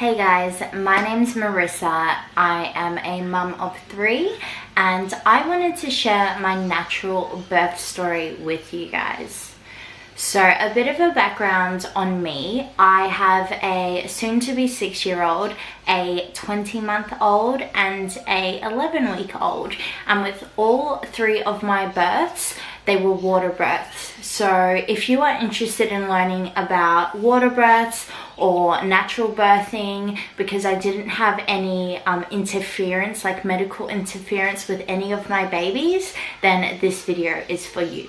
Hey guys, my name's Marissa. I am a mum of 3 and I wanted to share my natural birth story with you guys. So a bit of a background on me. I have a soon-to-be 6-year-old, a 20-month-old and a 11-week-old, and with all 3 of my births, they were water births. So if you are interested in learning about water births or natural birthing, because I didn't have any interference, like medical interference with any of my babies, then this video is for you.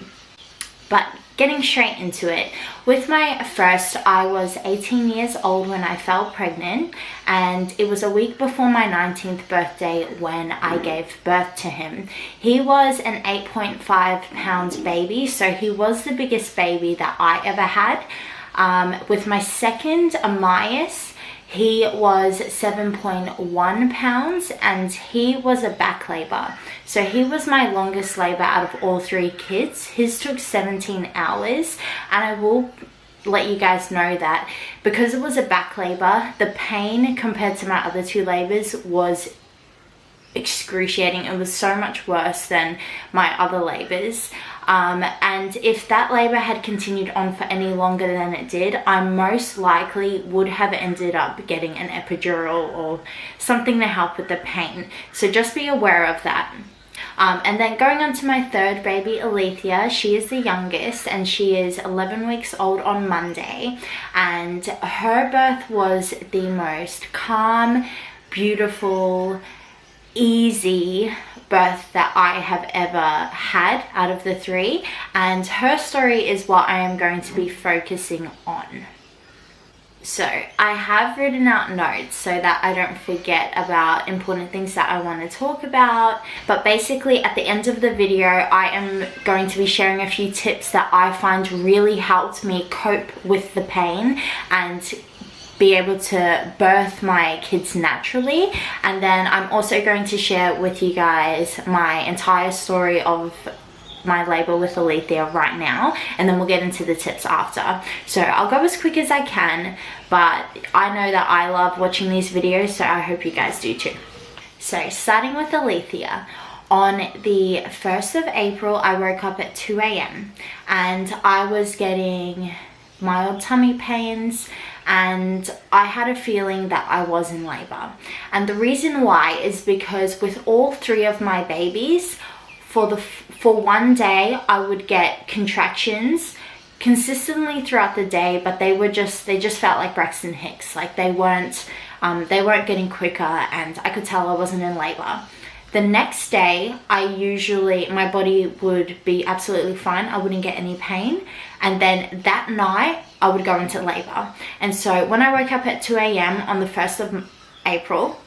But getting straight into it, with my first, I was 18 years old when I fell pregnant, and it was a week before my 19th birthday when I gave birth to him. He was an 8.5 pounds baby, so he was the biggest baby that I ever had. With my second, Amias, he was 7.1 pounds and he was a back labor. So he was my longest labor out of all 3 kids. His took 17 hours, and I will let you guys know that because it was a back labor, the pain compared to my other 2 labors was excruciating. It was so much worse than my other labors. And if that labor had continued on for any longer than it did, I most likely would have ended up getting an epidural or something to help with the pain. So just be aware of that. And then going on to my 3rd baby, Alethea, she is the youngest and she is 11 weeks old on Monday. And her birth was the most calm, beautiful, easy birth that I have ever had out of the 3, and her story is what I am going to be focusing on. So I have written out notes so that I don't forget about important things that I want to talk about, but basically at the end of the video I am going to be sharing a few tips that I find really helped me cope with the pain and be able to birth my kids naturally. And then I'm also going to share with you guys my entire story of my labor with Alethea right now, and then we'll get into the tips after. So I'll go as quick as I can, but I know that I love watching these videos, so I hope you guys do too. So starting with Alethea, on the 1st of April I woke up at 2 a.m. and I was getting mild tummy pains, and I had a feeling that I was in labor. And the reason why is because with all 3 of my babies, for one day I would get contractions consistently throughout the day, but they just felt like Braxton Hicks. Like they weren't getting quicker, and I could tell I wasn't in labor. The next day, my body would be absolutely fine. I wouldn't get any pain. And then that night, I would go into labor. And so when I woke up at 2 a.m. on the 1st of April,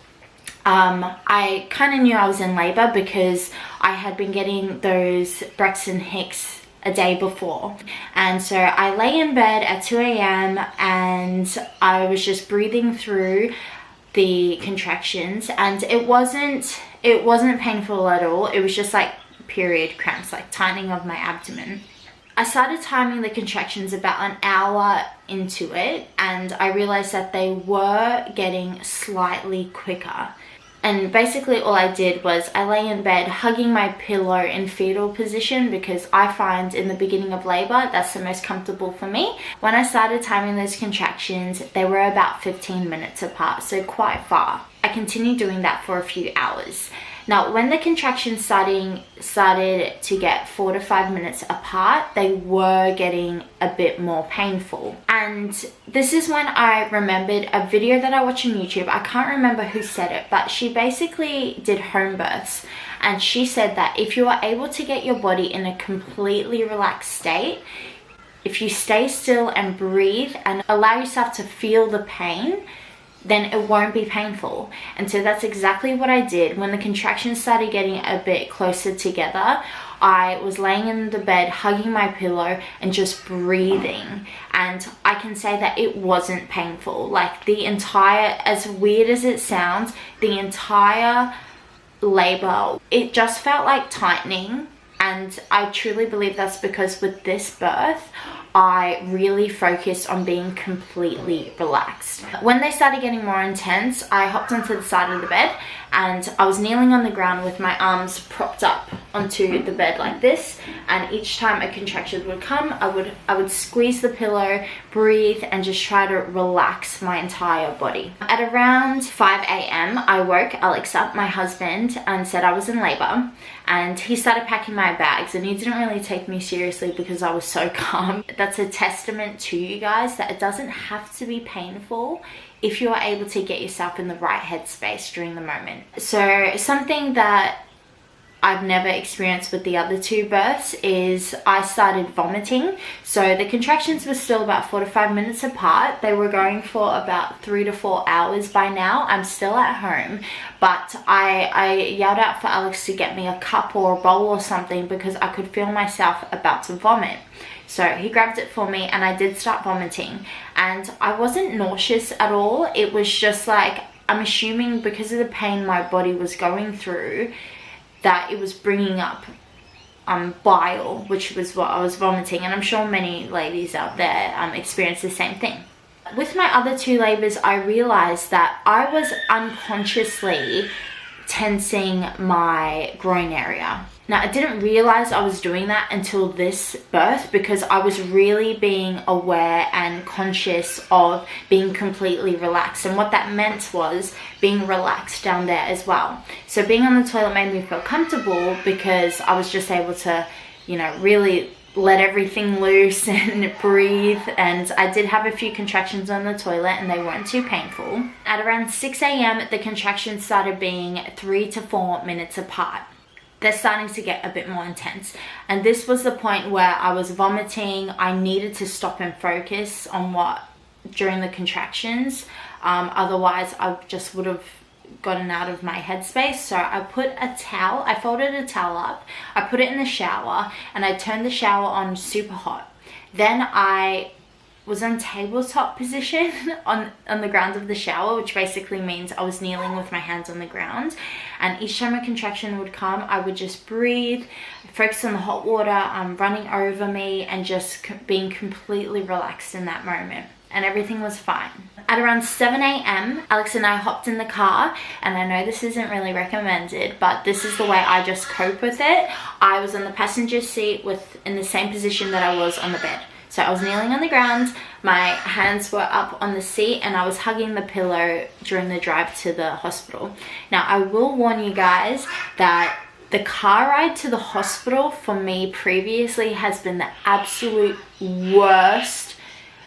I kind of knew I was in labor because I had been getting those Braxton Hicks a day before. And so I lay in bed at 2 a.m. and I was just breathing through the contractions, and it wasn't painful at all. It was just like period cramps, like tightening of my abdomen. I started timing the contractions about an hour into it, and I realized that they were getting slightly quicker. And basically all I did was I lay in bed hugging my pillow in fetal position, because I find in the beginning of labor that's the most comfortable for me. When I started timing those contractions, they were about 15 minutes apart, so quite far. I continued doing that for a few hours. Now, when the contractions started to get 4 to 5 minutes apart, they were getting a bit more painful. And this is when I remembered a video that I watched on YouTube. I can't remember who said it, but she basically did home births. And she said that if you are able to get your body in a completely relaxed state, if you stay still and breathe and allow yourself to feel the pain, then it won't be painful. And so that's exactly what I did. When the contractions started getting a bit closer together, I was laying in the bed hugging my pillow and just breathing, and I can say that it wasn't painful. Like the entire, as weird as it sounds, the entire labor, it just felt like tightening. And I truly believe that's because with this birth I really focused on being completely relaxed. When they started getting more intense, I hopped onto the side of the bed and I was kneeling on the ground with my arms propped up onto the bed like this, and each time a contraction would come, I would squeeze the pillow, breathe, and just try to relax my entire body. At around 5 a.m. I woke Alex up, my husband, and said I was in labor, and he started packing my bags, and he didn't really take me seriously because I was so calm. That's a testament to you guys that it doesn't have to be painful if you are able to get yourself in the right headspace during the moment. So something that I've never experienced with the other two births is I started vomiting. So the contractions were still about 4 to 5 minutes apart. They were going for about 3 to 4 hours by now. I'm still at home, but I yelled out for Alex to get me a cup or a bowl or something because I could feel myself about to vomit. So he grabbed it for me and I did start vomiting, and I wasn't nauseous at all. It was just like, I'm assuming because of the pain my body was going through, that it was bringing up bile, which was what I was vomiting, and I'm sure many ladies out there experience the same thing. With my other two labors, I realized that I was unconsciously tensing my groin area. Now, I didn't realize I was doing that until this birth because I was really being aware and conscious of being completely relaxed. And what that meant was being relaxed down there as well. So being on the toilet made me feel comfortable because I was just able to, you know, really let everything loose and breathe. And I did have a few contractions on the toilet and they weren't too painful. At around 6 a.m. the contractions started being 3 to 4 minutes apart. They're starting to get a bit more intense, and this was the point where I was vomiting. I needed to stop and focus on what during the contractions, otherwise I just would have gotten out of my headspace. So I put a towel, I folded a towel up, I put it in the shower, and I turned the shower on super hot. Then I was on tabletop position on the ground of the shower, which basically means I was kneeling with my hands on the ground, and each time a contraction would come, I would just breathe, focus on the hot water running over me, and just being completely relaxed in that moment, and everything was fine. At around 7 a.m. Alex and I hopped in the car, and I know this isn't really recommended, but this is the way I just cope with it. I was on the passenger seat in the same position that I was on the bed. So I was kneeling on the ground, my hands were up on the seat, and I was hugging the pillow during the drive to the hospital. Now, I will warn you guys that the car ride to the hospital for me previously has been the absolute worst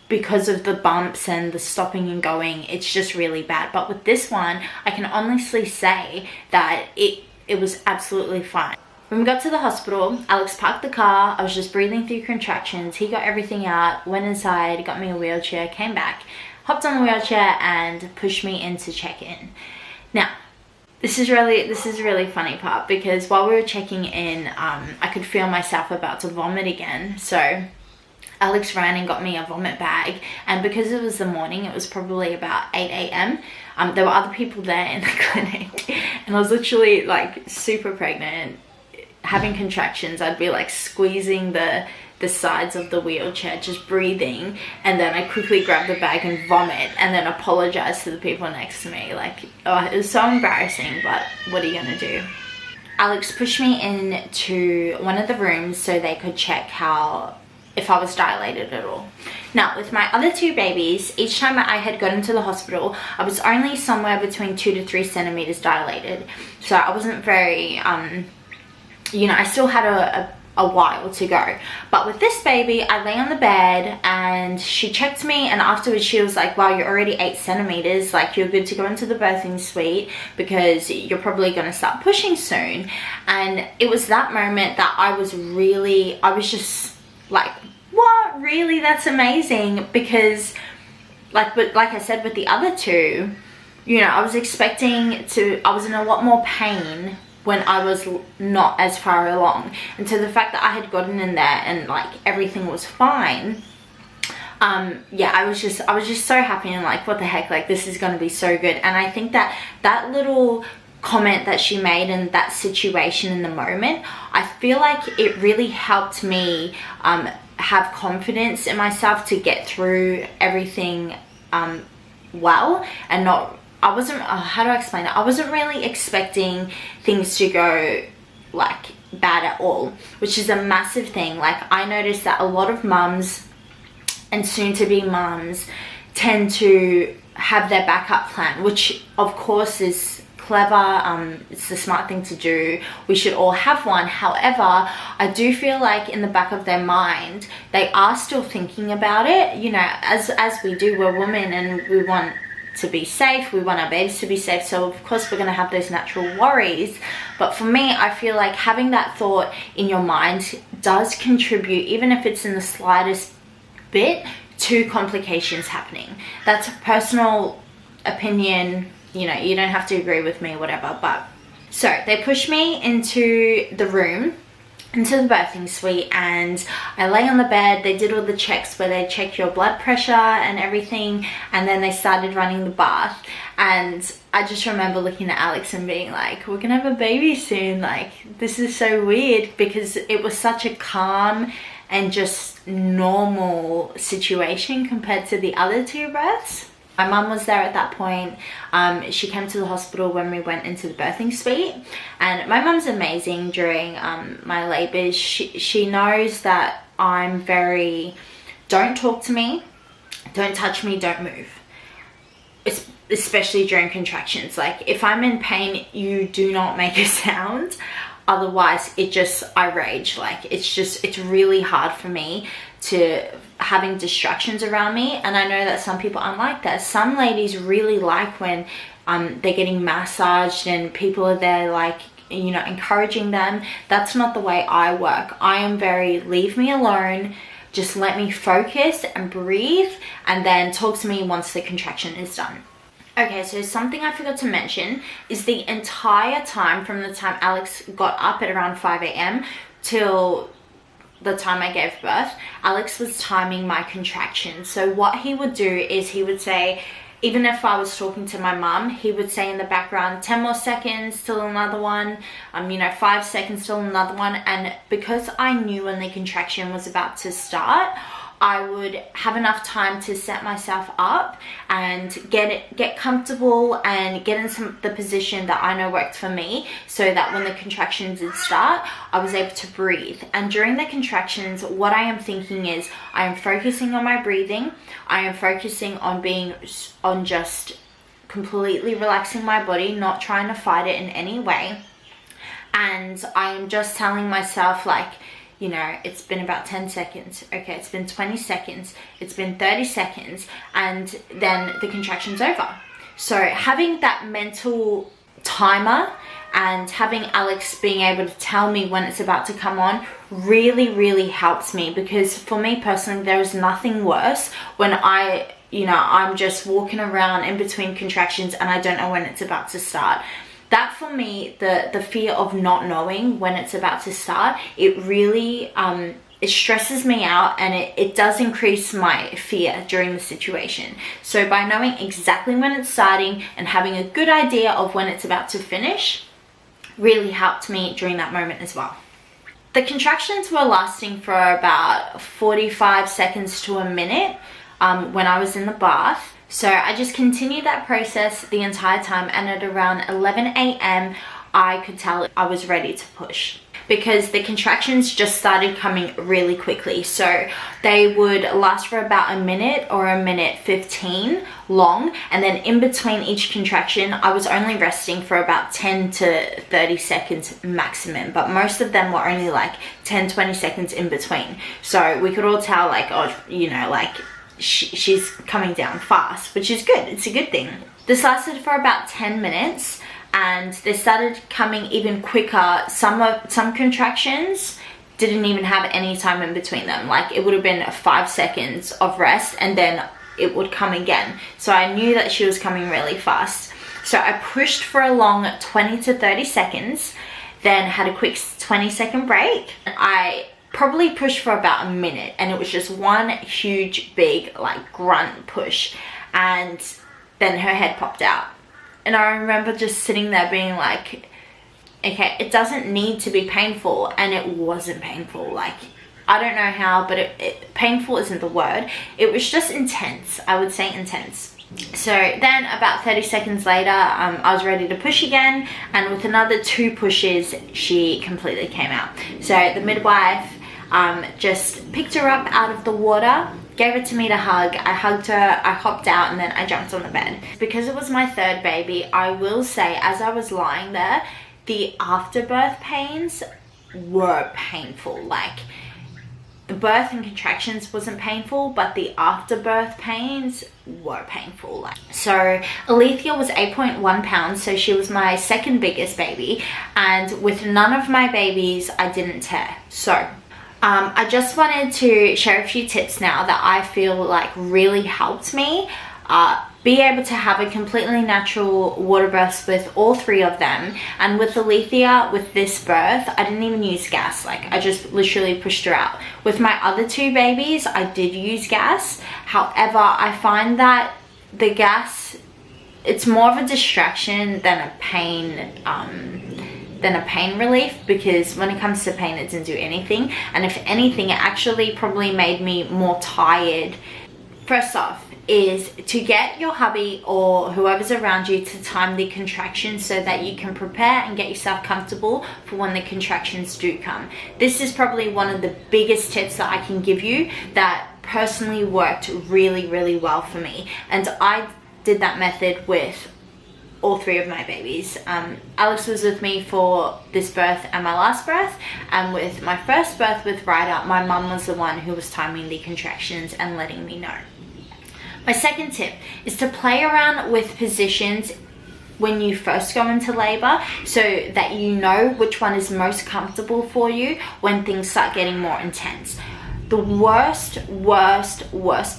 because of the bumps and the stopping and going. It's just really bad. But with this one, I can honestly say that it was absolutely fine. When we got to the hospital, Alex parked the car. I was just breathing through contractions. He got everything out, went inside, got me a wheelchair, came back, hopped on the wheelchair, and pushed me in to check in. Now, this is really funny part, because while we were checking in, I could feel myself about to vomit again. So Alex ran and got me a vomit bag, and because it was the morning, it was probably about 8 a.m. There were other people there in the clinic, and I was literally like super pregnant, having contractions. I'd be like squeezing the sides of the wheelchair, just breathing, and then I quickly grab the bag and vomit, and then apologize to the people next to me. Like, oh, it was so embarrassing, but what are you gonna do? Alex pushed me into one of the rooms so they could check if I was dilated at all. Now, with my other two babies, each time I had gotten to the hospital, I was only somewhere between 2 to 3 centimeters dilated. So I wasn't very, you know, I still had a while to go. But with this baby, I lay on the bed and she checked me, and afterwards she was like, wow, you're already 8 centimeters, like you're good to go into the birthing suite because you're probably gonna start pushing soon. And it was that moment that I was just like, what? Really? That's amazing. Because like I said with the other two, you know, I was in a lot more pain when I was not as far along. And so the fact that I had gotten in there and like everything was fine, yeah, I was just so happy and like, what the heck, like this is going to be so good. And I think that little comment that she made in that situation in the moment, I feel like it really helped me have confidence in myself to get through everything well, and not, I wasn't, how do I explain it? I wasn't really expecting things to go like bad at all, which is a massive thing. Like, I noticed that a lot of mums and soon to be mums tend to have their backup plan, which of course is clever. It's the smart thing to do. We should all have one. However, I do feel like in the back of their mind, they are still thinking about it, you know, as we do. We're women and we want to be safe, we want our babies to be safe, so of course we're going to have those natural worries. But for me, I feel like having that thought in your mind does contribute, even if it's in the slightest bit, to complications happening. That's a personal opinion, you know, you don't have to agree with me, whatever. But so they pushed me into the room, into the birthing suite, and I lay on the bed. They did all the checks where they check your blood pressure and everything, and then they started running the bath. And I just remember looking at Alex and being like, we're gonna have a baby soon, like this is so weird, because it was such a calm and just normal situation compared to the other two births. My mum was there at that point. She came to the hospital when we went into the birthing suite, and my mum's amazing during my labours. She knows that I'm very, don't talk to me, don't touch me, don't move. Especially during contractions. Like, if I'm in pain, you do not make a sound. Otherwise, I rage. Like, it's really hard for me to having distractions around me. And I know that some people aren't like that. Some ladies really like when they're getting massaged and people are there, like, you know, encouraging them. That's not the way I work. I am very, leave me alone, just let me focus and breathe, and then talk to me once the contraction is done. Okay, so something I forgot to mention is the entire time from the time Alex got up at around 5 a.m. till the time I gave birth, Alex was timing my contractions. So what he would do is he would say, even if I was talking to my mum, he would say in the background, 10 more seconds till another one, 5 seconds till another one. And because I knew when the contraction was about to start, I would have enough time to set myself up and get comfortable and get in the position that I know worked for me, so that when the contractions did start, I was able to breathe. And during the contractions, what I am thinking is, I am focusing on my breathing. I am focusing on just completely relaxing my body, not trying to fight it in any way. And I am just telling myself, like, you know, it's been about 10 seconds. Okay, it's been 20 seconds. It's been 30 seconds. And then the contraction's over. So having that mental timer and having Alex being able to tell me when it's about to come on really, really helps me. Because for me personally, there is nothing worse when I'm just walking around in between contractions and I don't know when it's about to start. That, for me, the fear of not knowing when it's about to start, it really, it stresses me out, and it does increase my fear during the situation. So by knowing exactly when it's starting and having a good idea of when it's about to finish, really helped me during that moment as well. The contractions were lasting for about 45 seconds to a minute when I was in the bath. So I just continued that process the entire time, and at around 11 a.m. I could tell I was ready to push, because the contractions just started coming really quickly. So they would last for about a minute or a minute 15 long, and then in between each contraction I was only resting for about 10 to 30 seconds maximum, but most of them were only like 10-20 seconds in between. So we could all tell, like, oh, you know, like, she's coming down fast, which is good. It's a good thing. This lasted for about 10 minutes, and they started coming even quicker. Some contractions didn't even have any time in between them. Like, it would have been 5 seconds of rest and then it would come again. So I knew that she was coming really fast. So I pushed for a long 20 to 30 seconds, then had a quick 20-second break. I probably pushed for about a minute, and it was just one huge big like grunt push, and then her head popped out. And I remember just sitting there being like, okay, it doesn't need to be painful. And it wasn't painful. Like, I don't know how, but painful isn't the word. It was just intense. I would say intense. So then about 30 seconds later, I was ready to push again, and with another 2 pushes, she completely came out. So the midwife just picked her up out of the water, gave it to me to hug. I hugged her, I hopped out, and then I jumped on the bed. Because it was my 3rd baby, I will say, as I was lying there, the afterbirth pains were painful. Like, the birth and contractions wasn't painful, but the afterbirth pains were painful. So Alethea was 8.1 pounds, so she was my 2nd biggest baby, and with none of my babies I didn't tear. So I just wanted to share a few tips now that I feel like really helped me be able to have a completely natural water birth with all 3 of them. And with Alethea, with this birth, I didn't even use gas. Like, I just literally pushed her out. With my other 2 babies, I did use gas. However, I find that the gas, it's more of a distraction than a pain relief, because when it comes to pain, it didn't do anything. And if anything, it actually probably made me more tired. First off, is to get your hubby or whoever's around you to time the contractions so that you can prepare and get yourself comfortable for when the contractions do come. This is probably one of the biggest tips that I can give you that personally worked really, really well for me. And I did that method with all 3 of my babies. Alex was with me for this birth and my last birth, and with my first birth with Ryder, my mum was the one who was timing the contractions and letting me know. My second tip is to play around with positions when you first go into labor, so that you know which one is most comfortable for you when things start getting more intense. The worst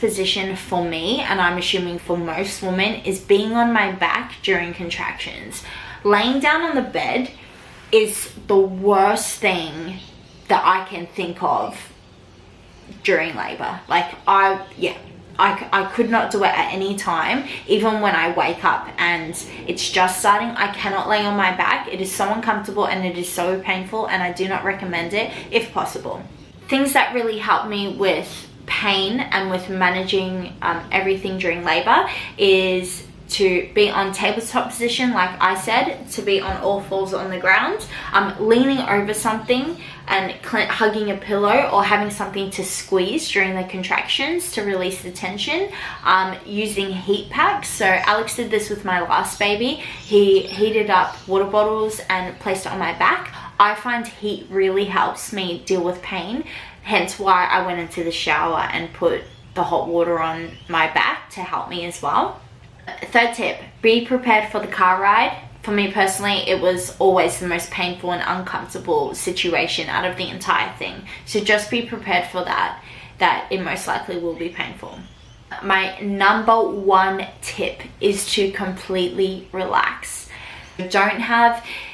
position for me, and I'm assuming for most women, is being on my back during contractions. Laying down on the bed is the worst thing that I can think of during labor. Like, I could not do it at any time, even when I wake up and it's just starting. I cannot lay on my back. It is so uncomfortable and it is so painful, and I do not recommend it if possible. Things that really help me with pain and with managing everything during labor is to be on tabletop position, like I said, to be on all fours on the ground, leaning over something and hugging a pillow or having something to squeeze during the contractions to release the tension, using heat packs. So Alex did this with my last baby. He heated up water bottles and placed it on my back. I find heat really helps me deal with pain, hence why I went into the shower and put the hot water on my back to help me as well. Third tip, be prepared for the car ride. For me personally, it was always the most painful and uncomfortable situation out of the entire thing. So just be prepared for that it most likely will be painful. My number 1 tip is to completely relax.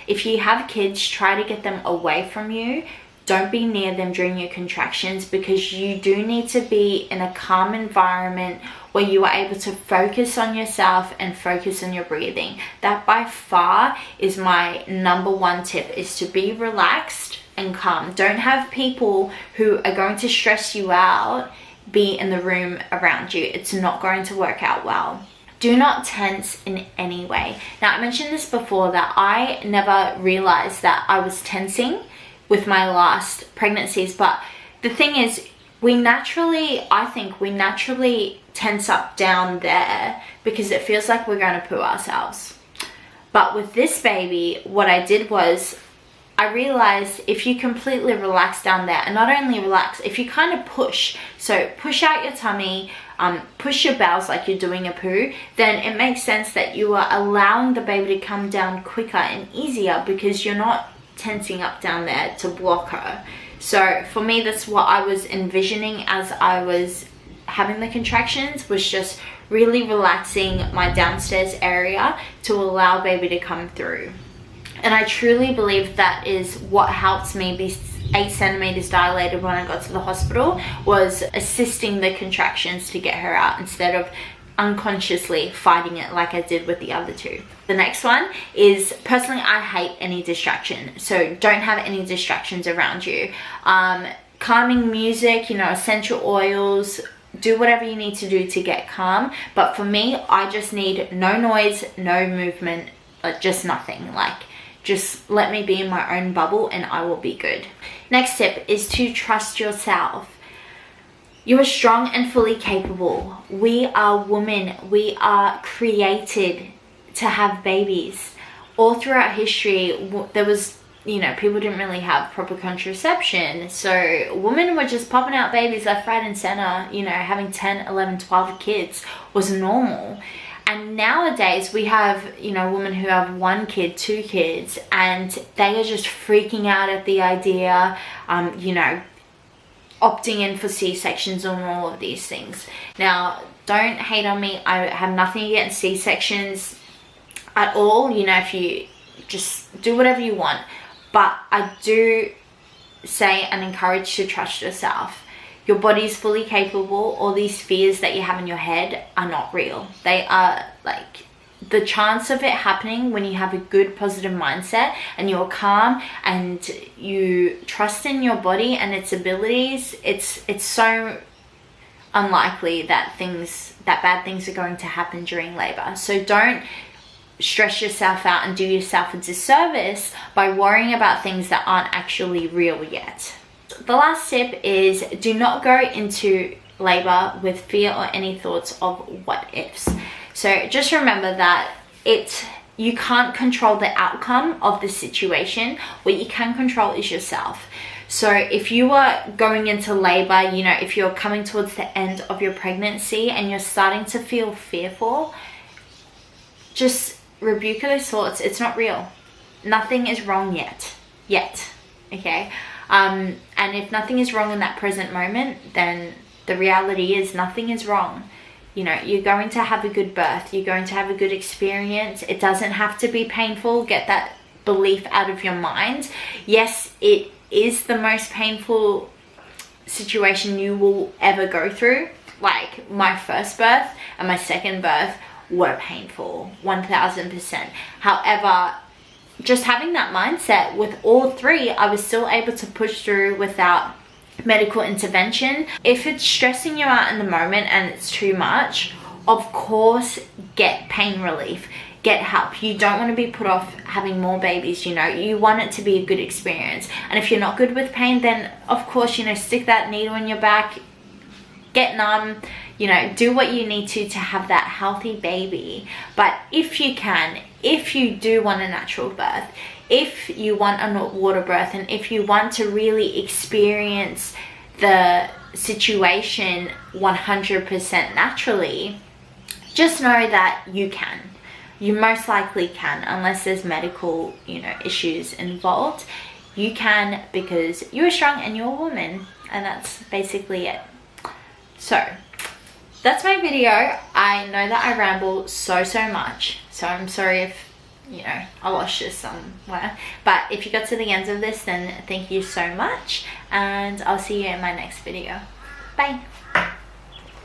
If you have kids, try to get them away from you. Don't be near them during your contractions, because you do need to be in a calm environment where you are able to focus on yourself and focus on your breathing. That by far is my number 1 tip, is to be relaxed and calm. Don't have people who are going to stress you out be in the room around you. It's not going to work out well. Do not tense in any way. Now, I mentioned this before, that I never realized that I was tensing with my last pregnancies, but the thing is, I think we naturally tense up down there because it feels like we're going to poo ourselves. But with this baby, what I did was, I realized if you completely relax down there, and not only relax, if you kind of push, so push out your tummy, push your bowels like you're doing a poo, then it makes sense that you are allowing the baby to come down quicker and easier, because you're not tensing up down there to block her. So for me, that's what I was envisioning as I was having the contractions, was just really relaxing my downstairs area to allow baby to come through. And I truly believe that is what helped me be 8 centimeters dilated when I got to the hospital, was assisting the contractions to get her out instead of unconsciously fighting it like I did with the other 2. The next one is, personally, I hate any distraction. So don't have any distractions around you. calming music, you know, essential oils. Do whatever you need to do to get calm. But for me, I just need no noise, no movement, just nothing. Like, just let me be in my own bubble and I will be good. Next tip is to trust yourself. You are strong and fully capable. We are women. We are created to have babies. All throughout history, there was, you know, people didn't really have proper contraception. So women were just popping out babies left, right, and center. You know, having 10, 11, 12 kids was normal. And nowadays we have, you know, women who have 1 kid, 2 kids, and they are just freaking out at the idea, you know, opting in for C-sections and all of these things. Now, don't hate on me. I have nothing against C-sections at all. You know, if you just do whatever you want. But I do say and encourage to trust yourself. Your body is fully capable. All these fears that you have in your head are not real. They are, like, the chance of it happening when you have a good positive mindset and you're calm and you trust in your body and its abilities, it's so unlikely that bad things are going to happen during labor. So don't stress yourself out and do yourself a disservice by worrying about things that aren't actually real yet. The last tip is, do not go into labor with fear or any thoughts of what ifs. So just remember that you can't control the outcome of the situation. What you can control is yourself. So if you are going into labor, you know, if you're coming towards the end of your pregnancy and you're starting to feel fearful, just rebuke those thoughts. It's not real. Nothing is wrong yet, okay? And if nothing is wrong in that present moment, then the reality is nothing is wrong. You know, you're going to have a good birth. You're going to have a good experience. It doesn't have to be painful. Get that belief out of your mind. Yes, it is the most painful situation you will ever go through. Like, my first birth and my second birth were painful, 1000%. However, just having that mindset with all 3, I was still able to push through without medical intervention. If it's stressing you out in the moment and it's too much, of course, get pain relief, get help. You don't want to be put off having more babies, you know. You want it to be a good experience. And if you're not good with pain, then of course, you know, stick that needle in your back, get numb, you know, do what you need to have that healthy baby. But if you can, if you do want a natural birth, if you want a water birth, and if you want to really experience the situation 100% naturally, just know that you can. You most likely can, unless there's medical, you know, issues involved. You can, because you're strong and you're a woman, and that's basically it. So that's my video. I know that I ramble so much, so I'm sorry if, you know, I lost you somewhere. But if you got to the end of this, then thank you so much, and I'll see you in my next video. Bye.